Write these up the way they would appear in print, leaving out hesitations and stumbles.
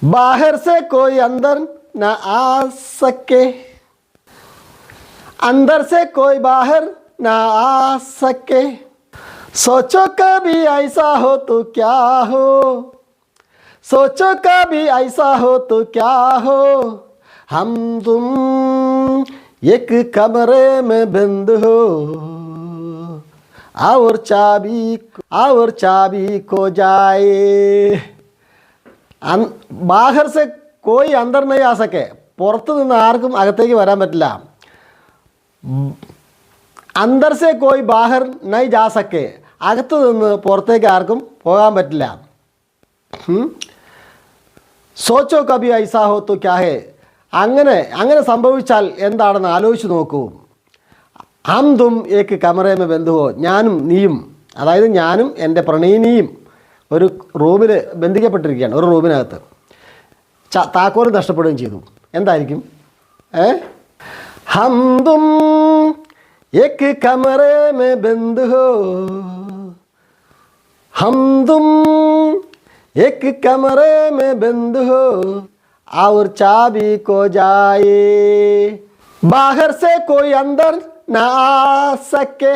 बाहर से कोई अंदर न आ सके, अंदर से कोई बाहर न आ सके, सोचो कभी ऐसा हो तो क्या हो, सोचो कभी ऐसा हो तो क्या हो, हम तुम एक कमरे में बंद हो, और चाबी खो जाए. बाहर से कोई अंदर नहीं आ सके, പുറത്തു നിന്ന് ആർക്കും അകത്തേക്ക് വരാൻ പറ്റില്ല. അന്തർ സെ കോയി ബാഹർ നൈ ജാ സക്കെ, അകത്തു നിന്ന് പുറത്തേക്ക് ആർക്കും പോകാൻ പറ്റില്ല. സോച്ചോ കഭി ഐസാ ഹോ തോ ക്യാ ഹേ, അങ്ങനെ സംഭവിച്ചാൽ എന്താണെന്ന് ആലോചിച്ച് നോക്കൂ. ഹം തും ഏക്ക് കമറേ മേ ബന്ധു ഹോ, ഞാനും നീയും, അതായത് ഞാനും എൻ്റെ പ്രണയിനിയും ഒരു റൂമിൽ ബന്ധിക്കപ്പെട്ടിരിക്കുകയാണ്. ഒരു റൂമിനകത്ത് താക്കോൽ നഷ്ടപ്പെടുകയും ചെയ്തു. എന്തായിരിക്കും? ഹം തും ഏക്ക് കമറേ മേ ബന്ധു ഹോ, ഹം തും ഏക്ക് കമറേ മേ ബന്ധു ഹോ, और चाबी खो जाए, बाहर से कोई अंदर न आ सके,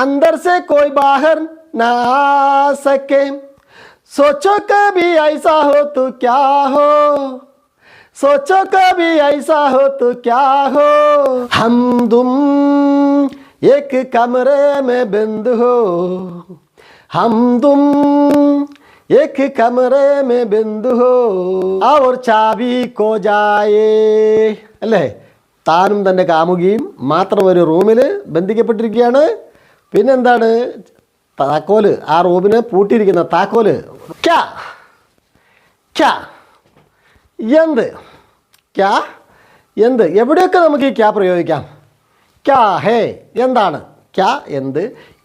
अंदर से कोई बाहर न आ सके, सोचो कभी ऐसा हो तो क्या हो, सोचो कभी ऐसा हो तो क्या हो, हम तुम एक कमरे में बंद हो, हम तुम एक कमरे में बंद हो, और चाबी खो जाए. അല്ലേ? താനും തൻ്റെ കാമുകിയും മാത്രം ഒരു റൂമിൽ ബന്ധിക്കപ്പെട്ടിരിക്കുകയാണ്. പിന്നെന്താണ്? താക്കോല്, ആ റൂമിന് പൂട്ടിയിരിക്കുന്ന താക്കോല്. ക്യാ ക്യാ എന്ത്, ക്യാ എന്ത്, എവിടെയൊക്കെ നമുക്ക് ഈ ക്യാ പ്രയോഗിക്കാം. ക്യാ ഹേ എന്താണ്, ക്യാ എന്ത്,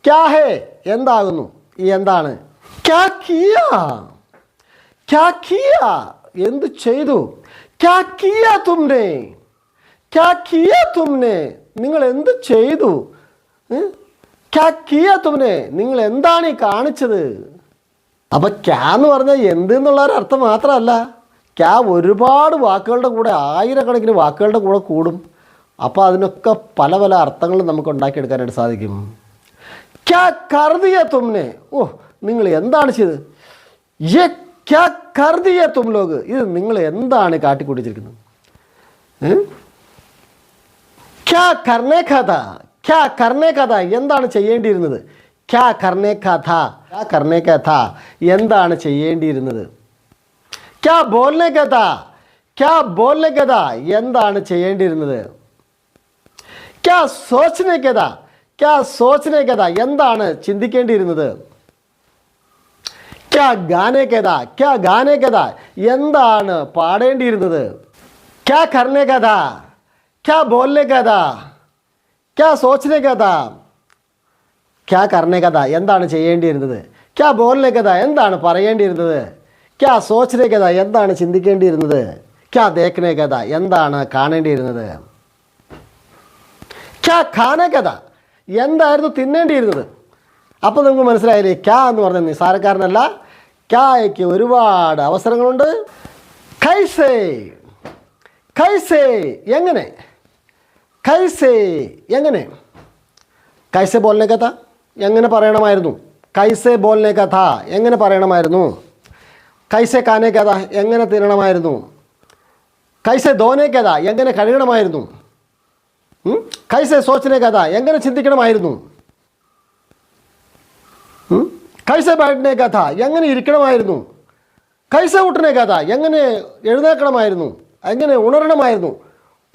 ക്യാ ഹേ എന്താകുന്നു, ഈ എന്താണ്. ക്യാ കിയാ, ക്യാ കിയാ എന്ത് ചെയ്തു. ക്യാ കിയാ തുമ്നെ, ക്യാ കിയാ തുമ്നെ നിങ്ങൾ എന്ത് ചെയ്തു. ക്യാ കിയാ തുമ്നെ നിങ്ങൾ എന്താണ് ഈ കാണിച്ചത്. അപ്പം ക്യാ എന്ന് പറഞ്ഞാൽ എന്ത് എന്നുള്ളൊരർത്ഥം മാത്രമല്ല, ക്യാ ഒരുപാട് വാക്കുകളുടെ കൂടെ, ആയിരക്കണക്കിന് വാക്കുകളുടെ കൂടെ കൂടും. അപ്പോൾ അതിനൊക്കെ പല പല അർത്ഥങ്ങളും നമുക്ക് ഉണ്ടാക്കിയെടുക്കാനായിട്ട് സാധിക്കും. ക്യാ കർദിയ തുമ്നെ, ഓ നിങ്ങൾ എന്താണ് ചെയ്തത്. യേ ക്യാ കർദിയ തും ലോഗ്, ഇത് നിങ്ങൾ എന്താണ് കാട്ടിക്കൂട്ടിച്ചിരിക്കുന്നത്. ക്യാ കർണേ കഥ, ക്യാ കർണേ കഥ എന്താണ് ചെയ്യേണ്ടിയിരുന്നത്. ക്യാ കർണേ കഥ, ക്യാ കർണേ കഥ എന്താണ് ചെയ്യേണ്ടിയിരുന്നത്. ക്യാ ബോൽനെ കഥ, ക്യാ ബോൽനെ കഥ എന്താണ് ചെയ്യേണ്ടിയിരുന്നത്. ക്യാ സോച്നെ കഥ, ക്യാ സോച്നെ കഥ എന്താണ് ചിന്തിക്കേണ്ടിയിരുന്നത്. ക്യാ ഗാനെ കഥ, ക്യാ ഗാനെ കഥ എന്താണ് പാടേണ്ടിയിരുന്നത്. ക്യാ കർണേ കഥ, ക്യാ ബോൽനെ കഥ, ക്യാ സോച്നെ കഥ. ക്യാ കർണേ കഥ എന്താണ് ചെയ്യേണ്ടിയിരുന്നത്. ക്യാ ബോൽനെ കഥ എന്താണ് പറയേണ്ടിയിരുന്നത്. ക്യാ സോച്നെ കഥ എന്താണ് ചിന്തിക്കേണ്ടിയിരുന്നത്. ക്യാ ദേഖ്നെ കഥ എന്താണ് കാണേണ്ടിയിരുന്നത്. ക്യാ ഖാനെ കഥ എന്തായിരുന്നു തിന്നേണ്ടിയിരുന്നത്. അപ്പോൾ നമുക്ക് മനസ്സിലായില്ലേ, ക്യാ എന്ന് പറഞ്ഞാൽ നിസ്സാരക്കാരനല്ല. ക്യായ്ക്ക് ഒരുപാട് അവസരങ്ങളുണ്ട്. കൈസേ, കൈസേ എങ്ങനെ, കൈസേ എങ്ങനെ. കൈസേ ബോൽനെ കഥ എങ്ങനെ പറയണമായിരുന്നു. കൈസേ ബോൽനെ കഥ എങ്ങനെ പറയണമായിരുന്നു. കൈസേ കാനെ കഥ എങ്ങനെ തിന്നണമായിരുന്നു. കൈസേ ധോനെ കഥ എങ്ങനെ കഴുകണമായിരുന്നു. കൈസേ സോച്നെ കഥ എങ്ങനെ ചിന്തിക്കണമായിരുന്നു. കൈസേ ബാഠ്നെ കഥ എങ്ങനെ ഇരിക്കണമായിരുന്നു. കൈസേ ഉഠ്നെ കഥ എങ്ങനെ എഴുന്നേൽക്കണമായിരുന്നു, എങ്ങനെ ഉണരണമായിരുന്നു.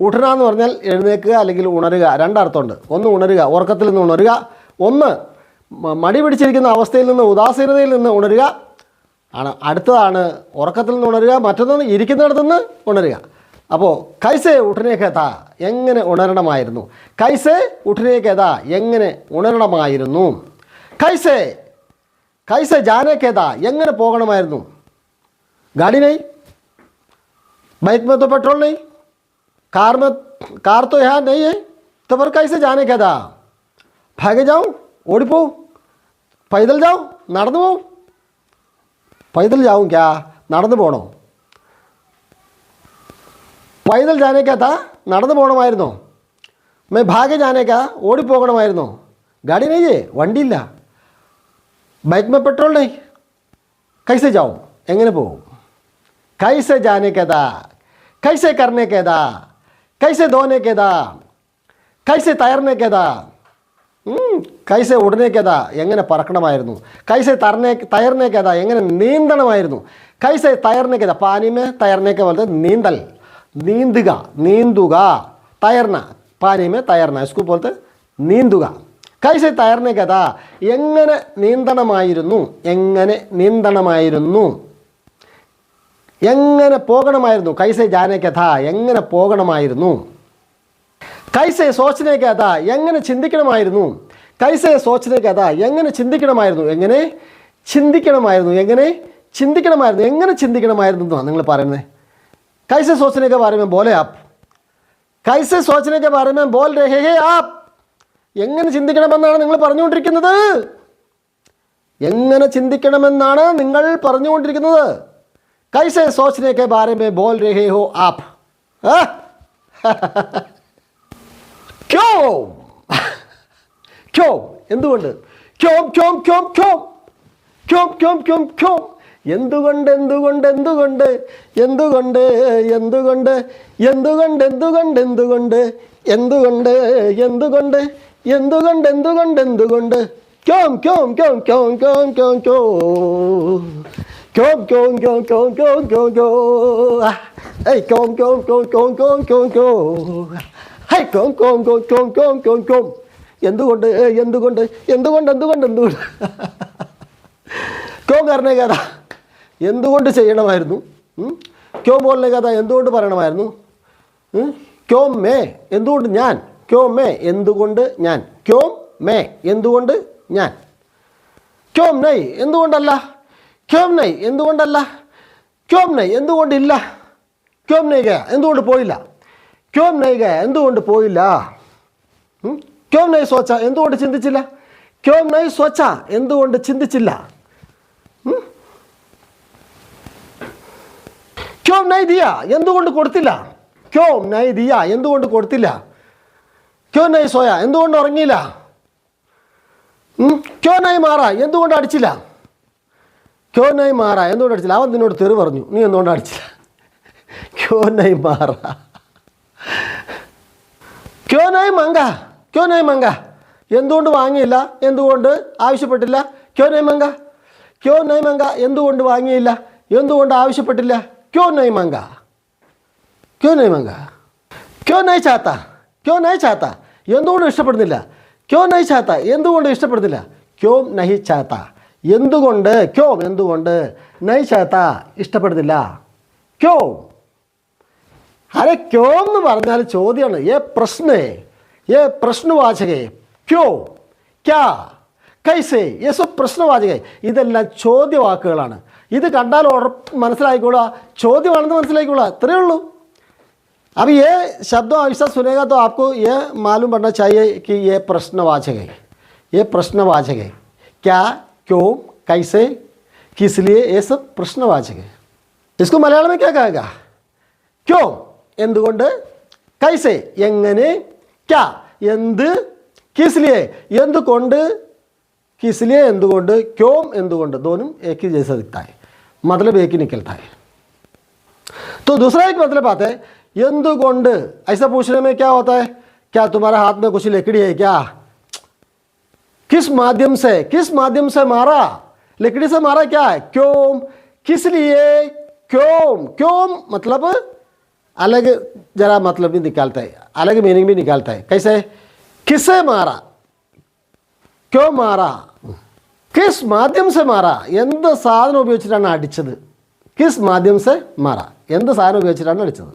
ഉഠന എന്ന് പറഞ്ഞാൽ എഴുന്നേൽക്കുക അല്ലെങ്കിൽ ഉണരുക, രണ്ടർത്ഥമുണ്ട്. ഒന്ന് ഉണരുക, ഉറക്കത്തിൽ നിന്ന് ഉണരുക. ഒന്ന് മടി പിടിച്ചിരിക്കുന്ന അവസ്ഥയിൽ നിന്ന്, ഉദാസീനതയിൽ നിന്ന് ഉണരുക ആണ്. അടുത്തതാണ് ഉറക്കത്തിൽ നിന്ന് ഉണരുക, മറ്റൊന്ന് ഇരിക്കുന്നിടത്തു നിന്ന് ഉണരുക. അപ്പോൾ കൈസേ ഉഠനെ കഥ എങ്ങനെ ഉണരണമായിരുന്നു. കൈസേ ഉഠനെ കഥ എങ്ങനെ ഉണരണമായിരുന്നു. കൈസേ, കൈസേ ജാനെ കഥ എങ്ങനെ പോകണമായിരുന്നു. गाड़ी नहीं, बाइक में तो पेट्रोल नहीं, कार तो यहाँ नहीं है, तो फिर कैसे जाने का था. भागे जाऊँ, ഓടിപ്പോ, പൈതൽ ജാവും, നടന്നു പോവും. പൈതൽ ജാവും ക്യാ, നടന്നു പോകണോ. പൈതൽ ജാനേക്കാ നടന്നു പോകണമായിരുന്നോ? മേ ഭാഗ്യ ജാനേക്കാ ഓടിപ്പോകണമായിരുന്നോ? ഗാഡി നെയ്യേ, വണ്ടിയില്ല. ബൈക്ക് മേ പെട്രോൾ നെയ്, കൈസെ ജാവും, എങ്ങനെ പോകും? കൈസെ ജാനേക്കാ, കൈസെ കർണേക്കാ, കൈസെ ധോനേക്കാ, കൈസെ തയർനേക്കാ, കൈസെ ഉടനേക്കാ, എങ്ങനെ പറക്കണമായിരുന്നു? കൈസെ തയർനേക്കാ, എങ്ങനെ നീന്തണമായിരുന്നു? കൈസെ തയർനേക്കാ, പാനിമേ തയർനേക്ക പോലത്തെ നീന്തൽ, നീന്തുക, നീന്തുക. തയർന, പാനിമേ തയർന, സ്കൂ പോലത്തെ നീന്തുക. കൈസെ തയർനേക്കാ, എങ്ങനെ നീന്തണമായിരുന്നു? എങ്ങനെ നീന്തണമായിരുന്നു? എങ്ങനെ പോകണമായിരുന്നു? കൈസെ ജാനേക്കാ, എങ്ങനെ പോകണമായിരുന്നു? കൈസെ സോച്ചനേക്കാ, എങ്ങനെ ചിന്തിക്കണമായിരുന്നു? കൈസെ സോച്ചനേക്കാ, എങ്ങനെ ചിന്തിക്കണമായിരുന്നു? എങ്ങനെ ചിന്തിക്കണമായിരുന്നു? എങ്ങനെ ചിന്തിക്കണമായിരുന്നു? എങ്ങനെ ചിന്തിക്കണമായിരുന്നു എന്നാണ് നിങ്ങൾ പറയുന്നത്. കൈസെ സോച്ചനേക്കെ Bare may bole app, കൈസെ സോച്ചനേക്കെ Bare may Bol രഹേ ഹേ ആപ്പ്. എങ്ങനെ ചിന്തിക്കണമെന്നാണ് നിങ്ങൾ പറഞ്ഞുകൊണ്ടിരിക്കുന്നത്? എങ്ങനെ ചിന്തിക്കണമെന്നാണ് നിങ്ങൾ പറഞ്ഞുകൊണ്ടിരിക്കുന്നത്? കൈസെ സോച്ചനേക്കെ ബാരെ മേ ബോൽ രഹേ ഹോ ആപ്പ്. ക്യോ ക്യോ, എന്തുകൊണ്ട്? ക്യോം ക്യോം ക്യോം ക്യോം ക്യോം ക്യോം ക്യോം ക്യോം, എന്തുകൊണ്ട് എന്തുകൊണ്ട് എന്തുകൊണ്ട് എന്തുകൊണ്ട് എന്തുകൊണ്ട് എന്തുകൊണ്ട് എന്തുകൊണ്ട് എന്തുകൊണ്ട് എന്തുകൊണ്ട് എന്തുകൊണ്ട് എന്തുകൊണ്ട് എന്തുകൊണ്ട് എന്തുകൊണ്ട് ക്യോം ക്യോം ക്യോം ക്യോം ക്യോം ക്യോം ക്യോം ക്യോം ക്യോം ക്യോം ക്യോം ക്യോം ക്യോം ഏയ് ക്യോം ക്യോം ക്യോം ക്യോം ക്യോം ക്യോം ക്യോം ഹൈ ക്യോം ക്യോം ക്യോം ക്യോം ക്യോം ക്യോം ക്യോം, എന്തുകൊണ്ട് എന്തുകൊണ്ട് എന്തുകൊണ്ട് എന്തുകൊണ്ട് എന്തുകൊണ്ട് ക്യോം കർണേക്കാ, എന്തുകൊണ്ട് ചെയ്യണമായിരുന്നു? ക്യോം ബോൾനേക്കാ, എന്തുകൊണ്ട് പറയണമായിരുന്നു? ക്യോം മേ, എന്തുകൊണ്ട് ഞാൻ? ക്യോം മേ, എന്തുകൊണ്ട് ഞാൻ? ക്യോം മേ, എന്തുകൊണ്ട് ഞാൻ? ക്യോം നൈ, എന്തുകൊണ്ടല്ല? ക്യോം നൈ, എന്തുകൊണ്ടല്ല? ക്യോം നൈ, എന്തുകൊണ്ടില്ല? ക്യോം നൈ ഗയ, എന്തുകൊണ്ട് പോയില്ല? ക്യോം നൈ ഗയ, എന്തുകൊണ്ട് പോയില്ല? ക്യോം നൈ സോച്ച, എന്തുകൊണ്ട് ചിന്തിച്ചില്ല? ക്യോം നൈ സോച്ച, എന്തുകൊണ്ട് ചിന്തിച്ചില്ല? ക്യോം നൈ ദിയ, എന്തുകൊണ്ട് കൊടുത്തില്ല? ക്യോം നൈ ദിയ, എന്തുകൊണ്ട് കൊടുത്തില്ല? ക്യോം നൈ സോയ, എന്തുകൊണ്ട് ഉറങ്ങിയില്ല? ക്യോം നൈ മാറ, എന്തുകൊണ്ട് അടിച്ചില്ല? ക്യോം നൈ മാറ, എന്തുകൊണ്ട് അടിച്ചില്ല? അവൻ നിന്നോട് തെറി പറഞ്ഞു, നീ എന്തുകൊണ്ട് അടിച്ചില്ല? ക്യോം നൈ മാറ. ക്യോം നൈ മങ്ക, ക്യോം നൈ മങ്ക, എന്തുകൊണ്ട് വാങ്ങിയില്ല? എന്തുകൊണ്ട് ആവശ്യപ്പെട്ടില്ല? ക്യോം നൈ മങ്ക, ക്യോം നൈ മങ്ക, എന്തുകൊണ്ട് വാങ്ങിയില്ല? എന്തുകൊണ്ട് ആവശ്യപ്പെട്ടില്ല? ക്യോം നൈ മങ്ക, ക്യോം നൈ മങ്ക. ക്യോം നൈ ചാത്ത, ക്യോം നൈ ചാത്ത, എന്തുകൊണ്ട് ഇഷ്ടപ്പെടുന്നില്ല? ക്യോം നൈ ചാത്ത, എന്തുകൊണ്ട് ഇഷ്ടപ്പെടുന്നില്ല? ക്യോം നഹി ചാത്ത, എന്തുകൊണ്ട്? ക്യോം, എന്തുകൊണ്ട്? നൈ ചാത്ത, ഇഷ്ടപ്പെടുന്നില്ല. ക്യോം, അരെ ക്യോം എന്ന് പറഞ്ഞാൽ ചോദ്യമാണ്. ഏ പ്രശ്നവാചകേ. ക്യോ, ക്യാ, കൈസേ, യേസോ പ്രശ്നവാചകേ, ഇതെല്ലാം ചോദ്യവാക്കുകളാണ്. ഇത് കണ്ടാൽ മനസ്സിലായിക്കോളാ, ചോദ്യമാണെന്ന് മനസ്സിലായിക്കോളാ, ഇത്രയേ ഉള്ളൂ. अब ये शब्दों ऐसा सुनेगा तो आपको ये मालूम पड़ना चाहिए कि ये प्रश्नवाचक है, ये प्रश्नवाचक है. क्या, क्यों, कैसे, किस लिए, ये सब प्रश्नवाचक है. इसको मलयालम में क्या कहेगा? क्यों, എന്തുകൊണ്ട്, कैसे, എങ്ങനെ, क्या, എന്ത്, किस लिए, എന്തുകൊണ്ട്, किस लिए, എന്തുകൊണ്ട്, क्यों, എന്തുകൊണ്ട്, दोनों एक ही जैसा दिखता है, मतलब एक ही निकलता है. तो दूसरा एक मतलब आता है എന്തുകൊണ്ട്. ऐसा पूछने में क्या होता है? क्या तुम्हारे हाथ में कुछ लकड़ी है क्या? किस माध्यम से मारा? लकड़ी से मारा क्या है? क्यों, किस लिए, क्यों. क्यों मतलब अलग जरा मतलब भी निकालता है, अलग मीनिंग भी निकालता है. कैसे? किससे मारा, क्यों मारा, किस माध्यम से मारा, എന്ത് സാധനം ഉപയോഗിച്ചിട്ടാണ് അടിച്ചത്? കിസ് മാധ്യം സെ മാറ, എന്ത് സാധനം ഉപയോഗിച്ചിട്ടാണ് അടിച്ചത്?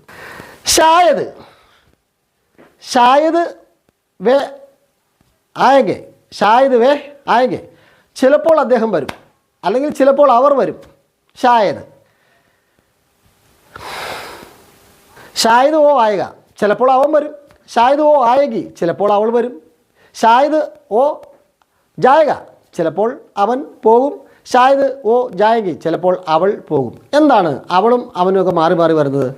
ഷായത്, ഷായത് വേ ആയെങ്കിൽ, ഷായത് വേ ആയെങ്കിൽ, ചിലപ്പോൾ അദ്ദേഹം വരും, അല്ലെങ്കിൽ ചിലപ്പോൾ അവർ വരും. ഷായത്, ഷായത് ഓ ആയക, ചിലപ്പോൾ അവൻ വരും. ഷായത് ഓ ആയകി, ചിലപ്പോൾ അവൾ വരും. ഷായത് ഓ ജായക, ചിലപ്പോൾ അവൻ പോകും. ഷായത് ഓ ജായകി, ചിലപ്പോൾ അവൾ പോകും. എന്താണ് അവളും അവനുമൊക്കെ മാറി മാറി വരുന്നത്?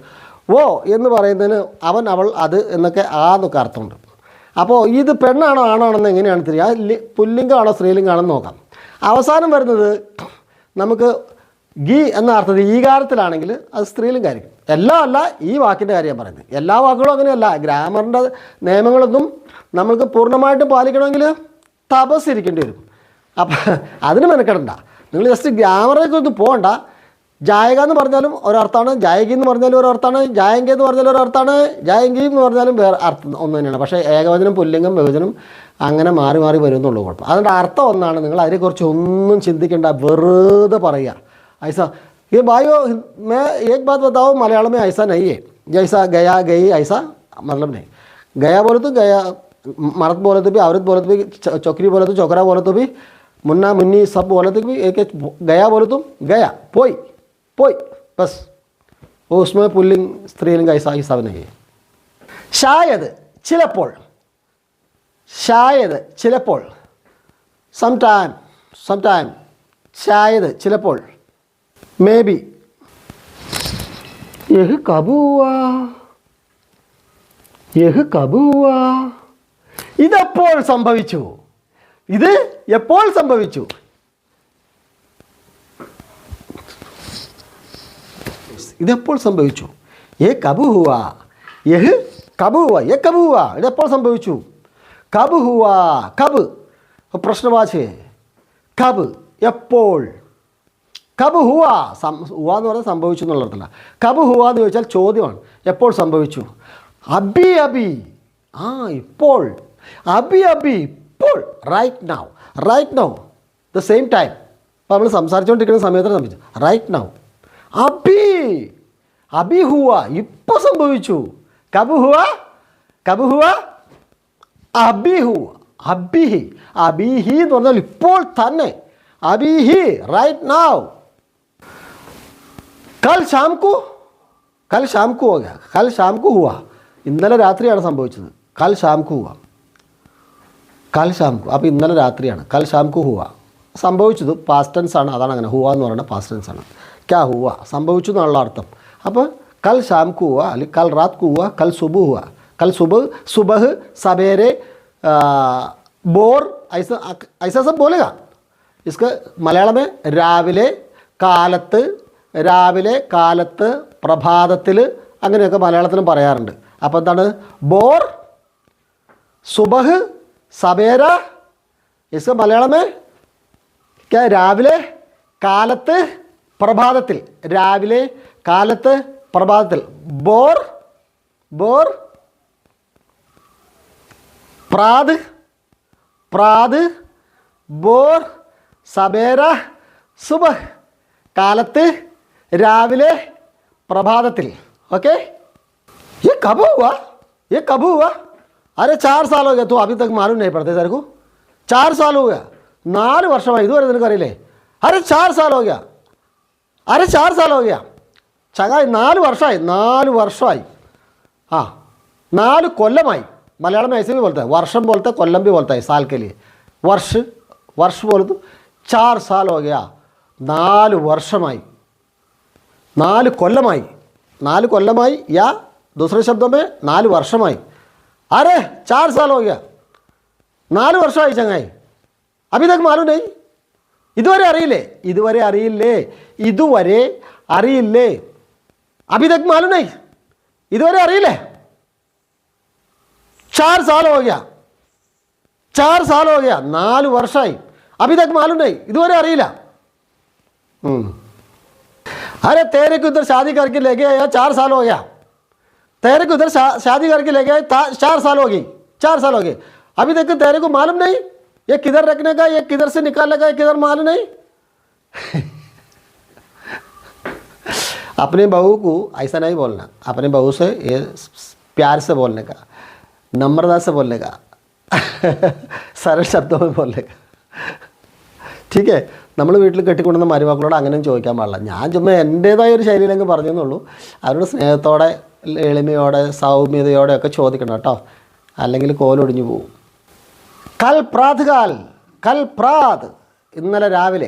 ഓ എന്ന് പറയുന്നതിന് അവൻ അവൾ അത് എന്നൊക്കെ എന്നൊക്കെ അർത്ഥമുണ്ട്. അപ്പോൾ ഇത് പെണ്ണാണോ ആണാണെന്ന് എങ്ങനെയാണ് തിരിയുക? പുല്ലിംഗമാണോ സ്ത്രീലിംഗമാണെന്ന് നോക്കാം. അവസാനം വരുന്നത് നമുക്ക് ഗി എന്ന അർത്ഥത്തിൽ ഈകാരത്തിലാണെങ്കിൽ അത് സ്ത്രീലിംഗമായിരിക്കും. എല്ലാം അല്ല, ഈ വാക്കിൻ്റെ കാര്യം പറയുന്നത്. എല്ലാ വാക്കുകളും അങ്ങനെയല്ല. ഗ്രാമറിൻ്റെ നിയമങ്ങളൊന്നും നമ്മൾക്ക് പൂർണ്ണമായിട്ടും പാലിക്കണമെങ്കിൽ തപസ്സിരിക്കേണ്ടി വരും. അപ്പം അതിന് മെനക്കെടണ്ട. നിങ്ങൾ ജസ്റ്റ് ഗ്രാമറിലേക്ക് ഒന്നും പോകണ്ട. ജായക എന്ന് പറഞ്ഞാലും ഒരർത്ഥമാണ്, ജായകി എന്ന് പറഞ്ഞാലും ഒരർത്ഥമാണ്, ജായങ്ക എന്ന് പറഞ്ഞാലും ഒരർത്ഥമാണ്, ജായങ്കി എന്ന് പറഞ്ഞാലും വേറെ അർത്ഥം ഒന്ന് തന്നെയാണ്. പക്ഷേ ഏകവചനം പുല്ലിംഗം ബഹുവചനം അങ്ങനെ മാറി മാറി വരുമെന്നുള്ളൂ കുഴപ്പം. അതിൻ്റെ അർത്ഥം ഒന്നാണ്. നിങ്ങൾ അതിനെക്കുറിച്ച് ഒന്നും ചിന്തിക്കേണ്ട, വെറുതെ പറയുക. ऐसा ये भाइयों मैं एक बात बताऊँ, मलयालम में ऐसा नहीं है. जैसा गया गई ऐसा मतलब नहीं. गया बोले तो गया, मर्द बोले तो भी, औरत बोले तो भी, चौकरी बोले तो चौकरा बोले तो भी, मुन्ना मुन्नी सब बोले तो भी एक गया बोले तो गया, पोई पोई बस. वो उसमें पुल्लिंग स्त्रीलिंग ऐसा ही सब नहीं है. शायद ചിലപ്പോൾ, शायद ചിലപ്പോൾ, sometime शायद ചിലപ്പോൾ, मे बी. यह कब हुआ, यह कब हुआ, ഇതെപ്പോൾ സംഭവിച്ചു, ഇത് എപ്പോൾ സംഭവിച്ചു. ഇതെപ്പോൾ സംഭവിച്ചു. ये कब हुआ, यह कब हुआ, ये कब हुआ, ഇതെപ്പോൾ സംഭവിച്ചു. कब हुआ, कब പ്രശ്നവാചി, कब എപ്പോൾ. കബ് ഹുവ, ഹുവ എന്ന് പറഞ്ഞാൽ സംഭവിച്ചു എന്നുള്ളതല്ല. കബ് ഹുവ എന്ന് ചോദിച്ചാൽ ചോദ്യമാണ്. എപ്പോൾ സംഭവിച്ചു. അബി അബി, ഇപ്പോൾ. അബി അബി, ഇപ്പോൾ. Right now the same time. അപ്പോൾ നമ്മൾ സംസാരിച്ചുകൊണ്ടിരിക്കുന്ന സമയത്താണ് സംഭവിച്ചു. Right now. അബി ഹുവ, ഇപ്പോൾ സംഭവിച്ചു. കബ് ഹുവ, അബി ഹുവ, അബിഹി എന്ന് പറഞ്ഞാൽ ഇപ്പോൾ തന്നെ. അബിഹി, റൈറ്റ് നൗ. കൽ ശാം കു ഹോ ഗയാ, കൽ ശാം കു ഹുവ, ഇന്നലെ രാത്രിയാണ് സംഭവിച്ചത്. കൽ ശാം കു ഹുവ, അപ്പോൾ ഇന്നലെ രാത്രിയാണ്. കൽ ശാം കു ഹുവ സംഭവിച്ചത് പാസ്റ്റ് ടെൻസ് ആണ്. അതാണ് അങ്ങനെ. ഹുവ എന്ന് പറയുന്നത് പാസ്റ്റ് ടെൻസ് ആണ്. ക്യാ ഹുവ, സംഭവിച്ചു എന്നുള്ള അർത്ഥം. അപ്പോൾ കൽ ശാം കു ഹുവ, അല്ലെങ്കിൽ കൽ റാത്ത് കു ഹുവ, കൽ സുബഹ് ഹുവ. കൽ സുബഹ് സവേരെ बोर ऐसा सब बोलेगा. इसका മലയാളം രാവിലെ കാലത്ത് പ്രഭാതത്തിൽ അങ്ങനെയൊക്കെ മലയാളത്തിലും പറയാറുണ്ട്. അപ്പോൾ എന്താണ് ബോർ, സുബഹ്, സവേര. इसका മലയാളം क्या, രാവിലെ കാലത്ത് പ്രഭാതത്തിൽ. രാവിലെ കാലത്ത് പ്രഭാതത്തിൽ. ബോർ, പ്രാത്, ബോർ, സബേര, സുബഹ്. കാലത്ത്, രാവിലെ, പ്രഭാതത്തിൽ. ഓക്കെ. ये कब हुआ. अरे 4 साल हो गया, तो अभी तक मालूम नहीं पड़ते तेरे को. 4 साल हो गया, 4 വർഷമായി. ഇതുവരെ നിനക്ക് അറിയില്ലേ. अरे 4 साल हो गया, ചങ്ങായി 4 വർഷമായി. 4 കൊല്ലമായി. मलयालम में ऐसे भी बोलता है, वर्षम बोलता है, कोल्लम भी बोलता है साल के लिए. वर्ष बोले तो 4 साल हो गया. 4 വർഷമായി, 4 കൊല്ലമായി, या दूसरे शब्दों में 4 വർഷമായി. अरे 4 साल हो गया, 4 വർഷമായി ചങ്ങായി. अभी तक मालूम नहीं. ഇതുവരെ അറിയില്ലേ. अभी तक मालूम नहीं. ഇതുവരെ അറിയില്ലേ. 4 साल हो गया, 4 വർഷമായി. अभी तक मालूम नहीं. ഇതുവരെ അറിയില്ല. अरे तेरे को उधर शादी करके ले गया, 4 साल हो गया. तेरे को उधर शादी करके ले गया, 4 साल हो गए. अभी तक तेरे को मालूम नहीं. ये किधर रखने का, ये किधर से निकालने का, ये किधर मालूम नहीं. अपने बहू को ऐसा नहीं बोलना. अपने बहू से ये प्यार से बोलने का, नम्रता से बोलने का, सरल शब्दों में बोलने का. ठीक है. നമ്മൾ വീട്ടിൽ കെട്ടിക്കൊണ്ടുവന്ന മരുമക്കളോട് അങ്ങനെ ചോദിക്കാൻ പാടില്ല. ഞാൻ ചുമ്മാ എൻ്റേതായ ഒരു ശൈലിയിലങ്ങ് പറഞ്ഞെന്നുള്ളൂ. അവരോട് സ്നേഹത്തോടെ, എളിമയോടെ, സൗമ്യതയോടെ ഒക്കെ ചോദിക്കണം കേട്ടോ, അല്ലെങ്കിൽ കോലൊടിഞ്ഞു പോകും. കൽ പ്രാത്, ഇന്നലെ രാവിലെ.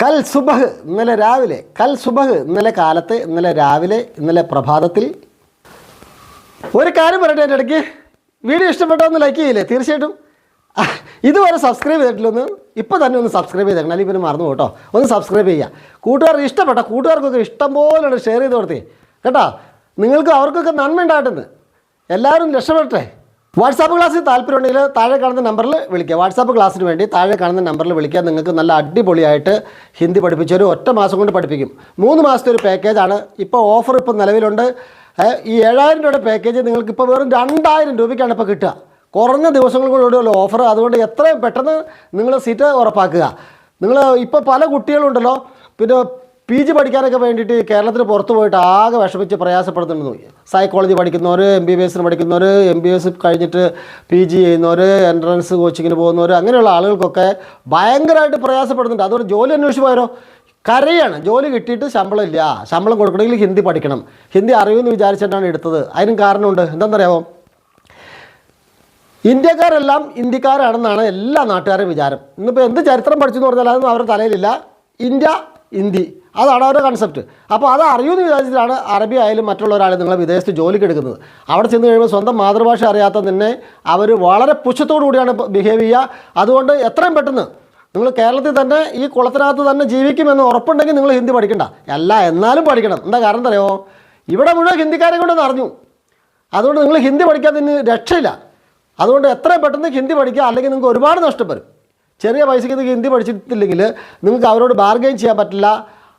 കൽ സുബഹ് ഇന്നലെ രാവിലെ, കൽ സുബഹ് ഇന്നലെ കാലത്ത്, ഇന്നലെ രാവിലെ, ഇന്നലെ പ്രഭാതത്തിൽ. ഒരു കാര്യം പറയട്ടെ, എൻ്റെ ഇടയ്ക്ക് വീഡിയോ ഇഷ്ടപ്പെട്ടോ ഒന്ന് ലൈക്ക് ചെയ്യില്ലേ? തീർച്ചയായിട്ടും. ഇതുവരെ സബ്സ്ക്രൈബ് ചെയ്തിട്ടില്ലൊന്ന് ഇപ്പോൾ തന്നെ ഒന്ന് സബ്സ്ക്രൈബ് ചെയ്തേക്കണം, അല്ലെങ്കിൽ പിന്നെ മറന്നു കേട്ടോ. ഒന്ന് സബ്സ്ക്രൈബ് ചെയ്യുക. കൂട്ടുകാർക്ക് ഇഷ്ടപ്പെട്ട കൂട്ടുകാർക്കൊക്കെ ഇഷ്ടം പോലെ ഷെയർ ചെയ്ത് കൊടുത്തേ കേട്ടോ. നിങ്ങൾക്ക് അവർക്കൊക്കെ നന്മ ഉണ്ടാകട്ടെന്ന്. എല്ലാവരും രക്ഷപ്പെടട്ടെ. വാട്സാപ്പ് ക്ലാസ്സിൽ താല്പര്യമുണ്ടെങ്കിൽ താഴെ കാണുന്ന നമ്പറിൽ വിളിക്കുക. വാട്സാപ്പ് ക്ലാസ്സിന് വേണ്ടി താഴെ കാണുന്ന നമ്പറിൽ വിളിക്കുക. നിങ്ങൾക്ക് നല്ല അടിപൊളിയായിട്ട് ഹിന്ദി പഠിപ്പിച്ചൊരു ഒറ്റ മാസം കൊണ്ട് പഠിപ്പിക്കും. 3 മാസത്തെ ഒരു പാക്കേജാണ്. ഇപ്പോൾ ഓഫർ ഇപ്പോൾ നിലവിലുണ്ട്. ഈ 7000 രൂപയുടെ പാക്കേജ് നിങ്ങൾക്ക് ഇപ്പോൾ വെറും 2000 രൂപയ്ക്കാണ് ഇപ്പോൾ കിട്ടുക. കുറഞ്ഞ ദിവസങ്ങൾ കൂടെയുള്ള ഓഫർ. അതുകൊണ്ട് എത്രയും പെട്ടെന്ന് നിങ്ങൾ സീറ്റ് ഉറപ്പാക്കുക. നിങ്ങൾ ഇപ്പോൾ പല കുട്ടികളുണ്ടല്ലോ, പിന്നെ PG പഠിക്കാനൊക്കെ വേണ്ടിയിട്ട് കേരളത്തിന് പുറത്ത് പോയിട്ട് ആകെ വിഷമിച്ച് പ്രയാസപ്പെടുന്നുണ്ട്. സൈക്കോളജി പഠിക്കുന്നവർ, MBBS പഠിക്കുന്നവർ, MBBS കഴിഞ്ഞിട്ട് PG ചെയ്യുന്നവർ, എൻട്രൻസ് കോച്ചിങ്ങിന് പോകുന്നവർ, അങ്ങനെയുള്ള ആളുകൾക്കൊക്കെ ഭയങ്കരമായിട്ട് പ്രയാസപ്പെടുന്നുണ്ട്. അതുകൊണ്ട് ജോലി അന്വേഷിച്ച് പോയാലോ കരയാണ്. ജോലി കിട്ടിയിട്ട് ശമ്പളം ഇല്ല. ശമ്പളം കൊടുക്കണമെങ്കിൽ ഹിന്ദി പഠിക്കണം. ഹിന്ദി അറിയുമെന്ന് വിചാരിച്ചിട്ടാണ് എടുത്തത്. അതിനും കാരണമുണ്ട്. എന്താണെന്നറിയാമോ? ഇന്ത്യക്കാരെല്ലാം ഇന്ത്യക്കാരാണെന്നാണ് എല്ലാ നാട്ടുകാരും വിചാരം. ഇന്നിപ്പോൾ എന്ത് ചരിത്രം പഠിച്ചു എന്ന് പറഞ്ഞാൽ അതൊന്നും അവരുടെ തലയിലില്ല. ഇന്ത്യ, ഹിന്ദി, അതാണ് അവരുടെ കൺസെപ്റ്റ്. അപ്പോൾ അത് അറിയുമെന്ന് വിചാരിച്ചിട്ടാണ് അറബി ആയാലും മറ്റുള്ള ഒരാൾ നിങ്ങളെ വിദേശത്ത് ജോലിക്ക് എടുക്കുന്നത്. അവിടെ ചെന്ന് കഴിയുമ്പോൾ സ്വന്തം മാതൃഭാഷ അറിയാത്ത നിന്നെ അവർ വളരെ പുച്ഛത്തോടു കൂടിയാണ് ബിഹേവ് ചെയ്യുക. അതുകൊണ്ട് എത്രയും പെട്ടെന്ന് നിങ്ങൾ കേരളത്തിൽ തന്നെ ഈ കുളത്തിനകത്ത് തന്നെ ജീവിക്കുമെന്ന് ഉറപ്പുണ്ടെങ്കിൽ നിങ്ങൾ ഹിന്ദി പഠിക്കണ്ട. എന്നാലും പഠിക്കണം. എന്താ കാരണം അറിയാമോ? ഇവിടെ മുഴുവൻ ഹിന്ദിക്കാരെ കൊണ്ടെന്ന് അറിഞ്ഞു. അതുകൊണ്ട് നിങ്ങൾ ഹിന്ദി പഠിക്കാൻ തന്നെ രക്ഷയില്ല. അതുകൊണ്ട് എത്രയും പെട്ടെന്ന് ഹിന്ദി പഠിക്കുക, അല്ലെങ്കിൽ നിങ്ങൾക്ക് ഒരുപാട് നഷ്ടം വരും. ചെറിയ പൈസയ്ക്ക് നിങ്ങൾക്ക് ഹിന്ദി പഠിച്ചിട്ടില്ലെങ്കിൽ നിങ്ങൾക്ക് അവരോട് ബാർഗെയിൻ ചെയ്യാൻ പറ്റില്ല.